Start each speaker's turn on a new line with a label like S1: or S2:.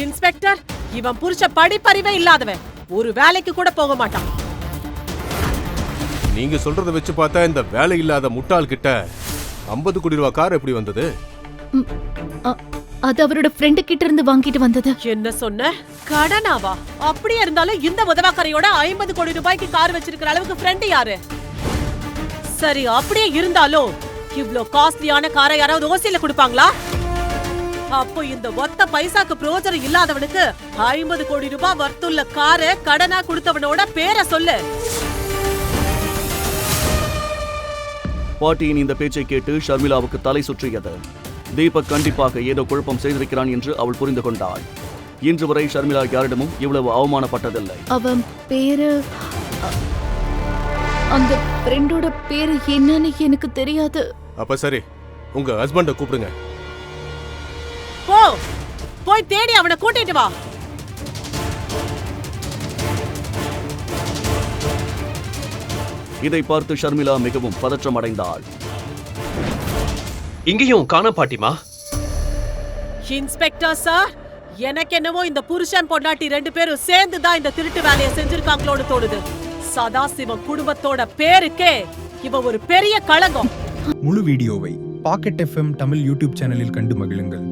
S1: Inspector, இவன் புருஷ படிப்பறிவே இல்லாதவன், ஒரு வேலைக்கு கூட போக மாட்டான்.
S2: நீங்க சொல்றத வச்சு பார்த்தா இந்த வேலை இல்லாத முட்டாள் கிட்ட 50 கோடி ரூபாய் கார் எப்படி வந்தது?
S3: அது அவரோட ஃப்ரெண்டு கிட்ட இருந்து வாங்கிட்டு வந்தது.
S1: என்ன சொன்ன? கடனாவா? அப்படியே இருந்தாலும் இந்த உதவாக்கரையோட 50 கோடி ரூபாய்க்கு கார் வச்சிருக்கிற அளவுக்கு ஃப்ரெண்ட் யாரு? சரி, அப்படியே இருந்தாலும் இவ்ளோ காஸ்ட்லியான காரை யாராவது ஓசியில கொடுப்பாங்களா? அப்போ இந்த ஒத்த பைசாக்கு பிரயோஜனம் இல்லாதவனுக்கு 50 கோடி ரூபாய் வர்த்துள்ள காரை கடனா கொடுத்தவனோட பேரை சொல்லு.
S4: பாட்டியின் இந்த பேச்சை கேட்டு ஷர்மிளாவுக்கு தலை சுற்றியது. தீபக் கண்டிப்பாக ஏதோ குழப்பம் செய்திருக்கிறான் என்று அவள் புரிந்து கொண்டாள். இன்று வரை ஷர்மிளா யாரிடமும் இவ்வளவு அவமானப்பட்டதில்லை.
S3: அவன் பேரு, அந்த ஃப்ரெண்டோட பேரு என்னன்னு எனக்கு தெரியாது.
S2: அப்ப சரி, உங்க ஹஸ்பண்ட கூப்பிடுங்க.
S1: போய் தேடி அவனை கூட்டிட்டு வா.
S4: இதை பார்த்து ஷர்மிளா மிகவும் பதற்றம் அடைந்தாள்.
S5: இங்கேயும் காண பாட்டிமா.
S1: இன்ஸ்பெக்டர் சார், எனக்கு என்னவோ இந்த புருஷன் பொண்டாட்டி 2 பேரும் சேர்ந்து தான் இந்த திருட்டு வேலையை செஞ்சிருக்காங்களோடு தோணுது. சதாசிவம் குடும்பத்தோட பேருக்கே இவ ஒரு பெரிய களங்கம்.
S6: முழு வீடியோவை பாக்கெட் FM தமிழ் யூடியூப் சேனலில் கண்டு மகிழுங்கள்.